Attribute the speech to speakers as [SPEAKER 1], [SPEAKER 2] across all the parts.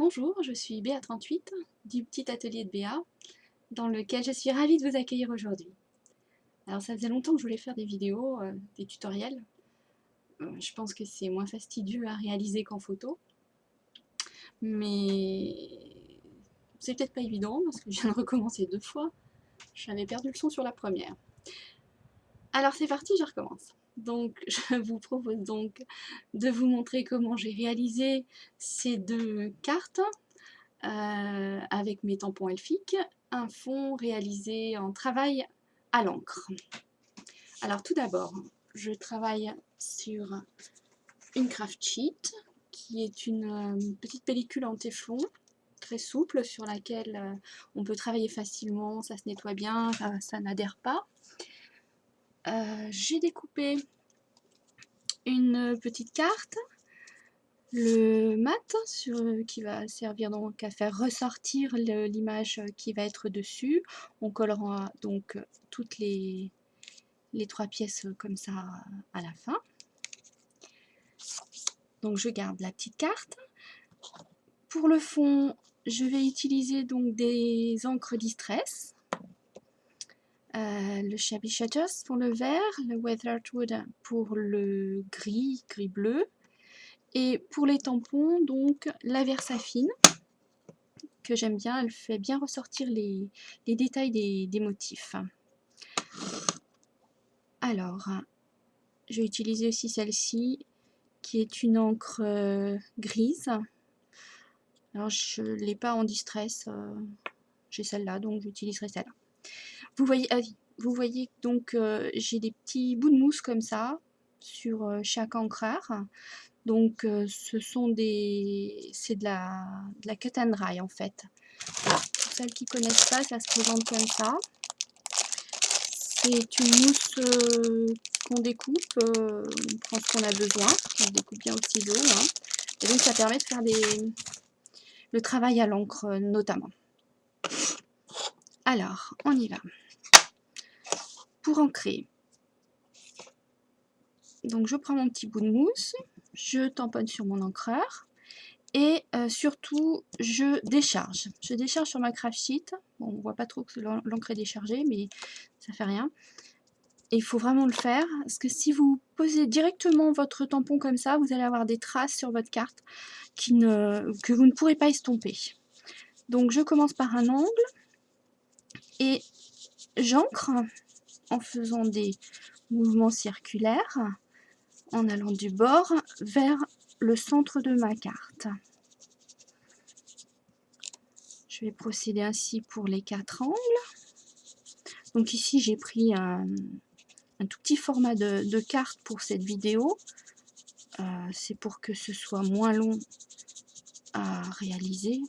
[SPEAKER 1] Bonjour, je suis Béa38 du petit atelier de Béa, dans lequel je suis ravie de vous accueillir aujourd'hui. Alors ça faisait longtemps que je voulais faire des vidéos, des tutoriels. Je pense que c'est moins fastidieux à réaliser qu'en photo, mais c'est peut-être pas évident parce que je viens de recommencer 2 fois. J'avais perdu le son sur la première. Alors c'est parti, je recommence. Donc je vous propose donc de vous montrer comment j'ai réalisé ces 2 cartes. Avec mes tampons elfiques, un fond réalisé en travail à l'encre. Alors tout d'abord, je travaille sur une craft sheet qui est une petite pellicule en téflon très souple sur laquelle on peut travailler facilement, ça se nettoie bien, ça n'adhère pas. J'ai découpé une petite carte, le mat qui va servir donc à faire ressortir l'image qui va être dessus. On collera donc toutes les 3 pièces comme ça à la fin. Donc je garde la petite carte. Pour le fond, je vais utiliser donc des encres Distress. Le Shabby Shutters pour le vert, le Weathered pour le gris bleu. Et pour les tampons, donc la Versafine, que j'aime bien, elle fait bien ressortir les détails des motifs. Alors, j'ai utilisé aussi celle-ci, qui est une encre grise. Alors, je ne l'ai pas en distress, j'ai celle-là, donc j'utiliserai celle-là. Vous voyez donc j'ai des petits bouts de mousse comme ça sur chaque encreur. Donc c'est de la cut and dry en fait. Voilà. Pour celles qui ne connaissent pas, ça se présente comme ça. C'est une mousse qu'on découpe, on prend ce qu'on a besoin, on découpe bien au ciseau. Hein. Et donc ça permet de faire le travail à l'encre notamment. Alors, on y va. Pour ancrer, donc je prends mon petit bout de mousse, je tamponne sur mon encreur et surtout je décharge. Je décharge sur ma craft sheet. Bon, on ne voit pas trop que l'encre est déchargée, mais ça fait rien. Et il faut vraiment le faire, parce que si vous posez directement votre tampon comme ça, vous allez avoir des traces sur votre carte que vous ne pourrez pas estomper. Donc je commence par un angle et j'ancre en faisant des mouvements circulaires, en allant du bord vers le centre de ma carte. Je vais procéder ainsi pour les 4 angles. Donc ici j'ai pris un tout petit format de carte pour cette vidéo. C'est pour que ce soit moins long à réaliser,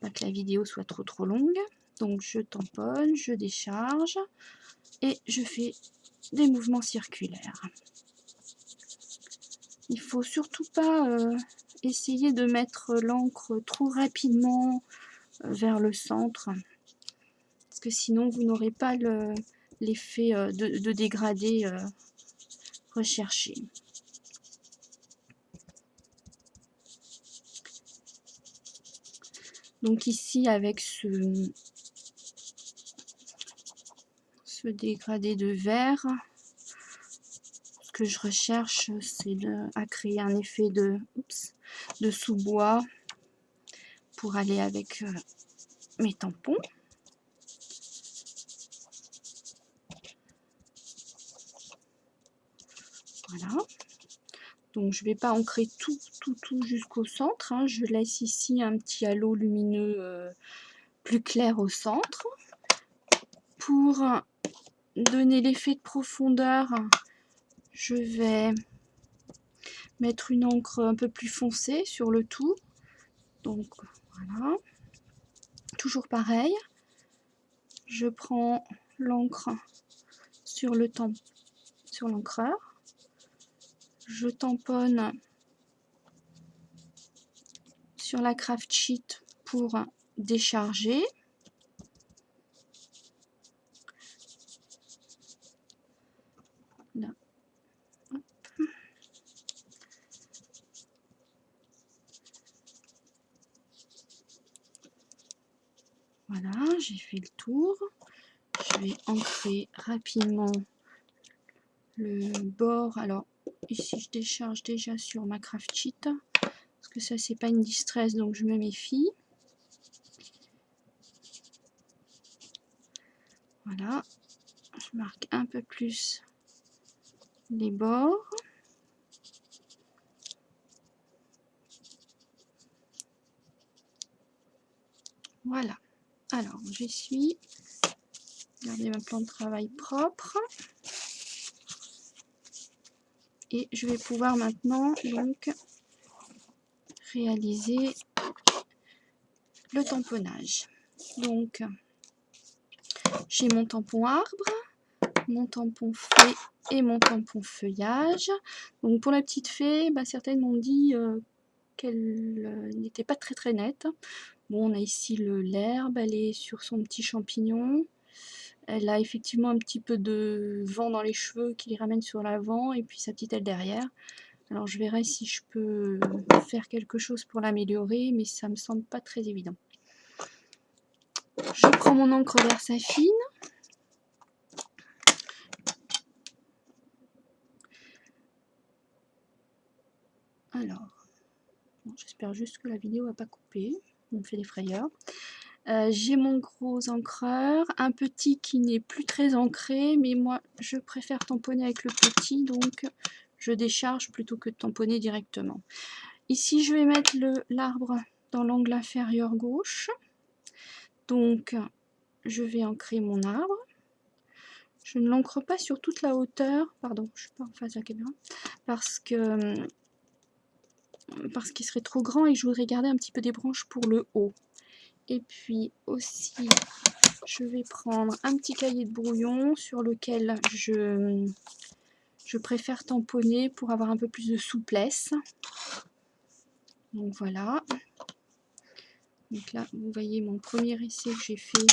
[SPEAKER 1] pas que la vidéo soit trop longue. Donc je tamponne, je décharge et je fais des mouvements circulaires. Il faut surtout pas essayer de mettre l'encre trop rapidement vers le centre, parce que sinon vous n'aurez pas l'effet de dégradé recherché. Donc ici avec ce dégradé de vert, ce que je recherche c'est à créer un effet de sous-bois pour aller avec mes tampons. Voilà. Donc je ne vais pas ancrer tout jusqu'au centre. Hein. Je laisse ici un petit halo lumineux plus clair au centre. Pour donner l'effet de profondeur, je vais mettre une encre un peu plus foncée sur le tout. Donc voilà. Toujours pareil. Je prends l'encre sur l'encreur. Je tamponne sur la craft sheet pour décharger. Là. Voilà, j'ai fait le tour. Je vais ancrer rapidement le bord. Alors ici je décharge déjà sur ma craft sheet parce que ça c'est pas une distress, donc je me méfie. Voilà, je marque un peu plus les bords. Voilà, alors j'essuie. Regardez ma plan de travail propre. Et je vais pouvoir maintenant donc réaliser le tamponnage. Donc j'ai mon tampon arbre, mon tampon fée et mon tampon feuillage. Donc pour la petite fée, certaines m'ont dit qu'elle n'était pas très nette. Bon, on a ici l'herbe, elle est sur son petit champignon. Elle a effectivement un petit peu de vent dans les cheveux qui les ramène sur l'avant et puis sa petite aile derrière. Alors je verrai si je peux faire quelque chose pour l'améliorer, mais ça me semble pas très évident. Je prends mon encre Versa fine. Alors, bon, j'espère juste que la vidéo va pas couper. On me fait des frayeurs. J'ai mon gros encreur, un petit qui n'est plus très ancré, mais moi je préfère tamponner avec le petit, donc je décharge plutôt que de tamponner directement. Ici je vais mettre l'arbre dans l'angle inférieur gauche, donc je vais ancrer mon arbre. Je ne l'ancre pas sur toute la hauteur, pardon, je suis pas en face de la caméra, parce qu'il serait trop grand et que je voudrais garder un petit peu des branches pour le haut. Et puis aussi, je vais prendre un petit cahier de brouillon sur lequel je préfère tamponner pour avoir un peu plus de souplesse. Donc voilà. Donc là, vous voyez mon premier essai que j'ai fait.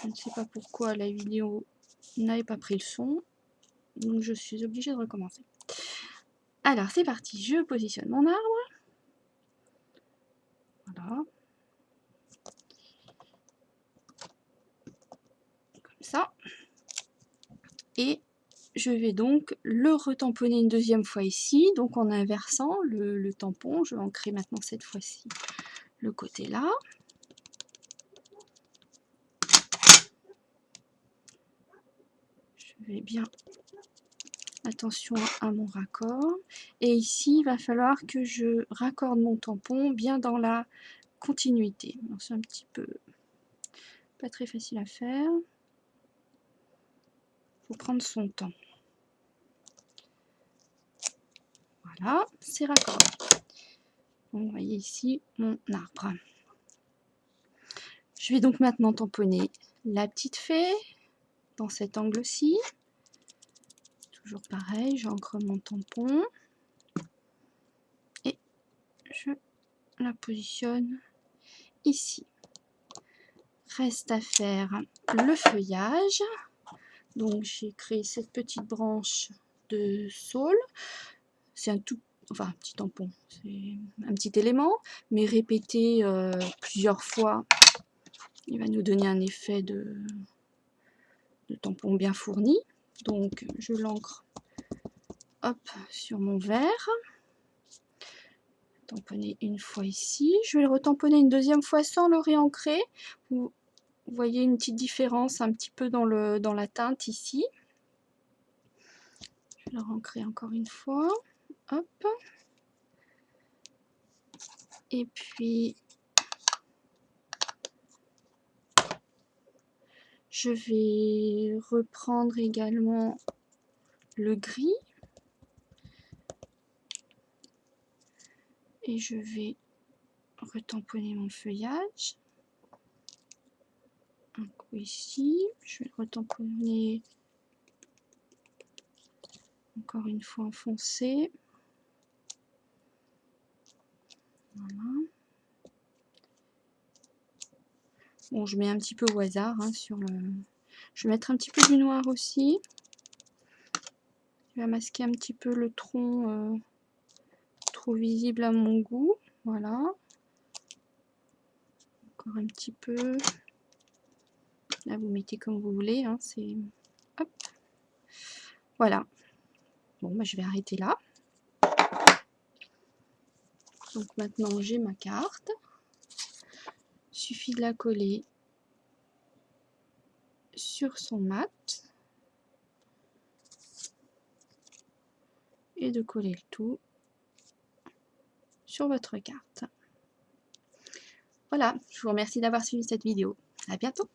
[SPEAKER 1] Je ne sais pas pourquoi la vidéo n'avait pas pris le son. Donc je suis obligée de recommencer. Alors c'est parti, je positionne mon arbre. Voilà. Comme ça. Et je vais donc le retamponner une deuxième fois ici, donc en inversant le tampon. Je vais ancrer maintenant cette fois-ci le côté là. Je vais bien attention à mon raccord. Et ici, il va falloir que je raccorde mon tampon bien dans la continuité. C'est un petit peu pas très facile à faire. Il faut prendre son temps. Voilà, c'est raccord. Donc, vous voyez ici mon arbre. Je vais donc maintenant tamponner la petite fée dans cet angle-ci. Toujours pareil, j'ancre mon tampon et je la positionne ici. Reste à faire le feuillage. Donc j'ai créé cette petite branche de saule. C'est un petit tampon, c'est un petit élément, mais répété plusieurs fois, il va nous donner un effet de tampon bien fourni. Donc je l'ancre sur mon verre. Tamponner une fois ici. Je vais le retamponner une deuxième fois sans le réancrer. Vous voyez une petite différence un petit peu dans la teinte ici. Je vais le rancrer encore une fois. Hop. Et puis je vais reprendre également le gris. Et je vais retamponner mon feuillage. Un coup ici. Je vais le retamponner encore une fois en foncé. Voilà. Bon, je mets un petit peu au hasard sur le... Je vais mettre un petit peu du noir aussi. Je vais masquer un petit peu le tronc trop visible à mon goût. Voilà. encore un petit peu. Là, vous mettez comme vous voulez, hein, c'est... Hop. Voilà. Bon, bah, je vais arrêter là. Donc maintenant, j'ai ma carte. Il suffit de la coller sur son mat. Et de coller le tout sur votre carte. Voilà, je vous remercie d'avoir suivi cette vidéo. À bientôt!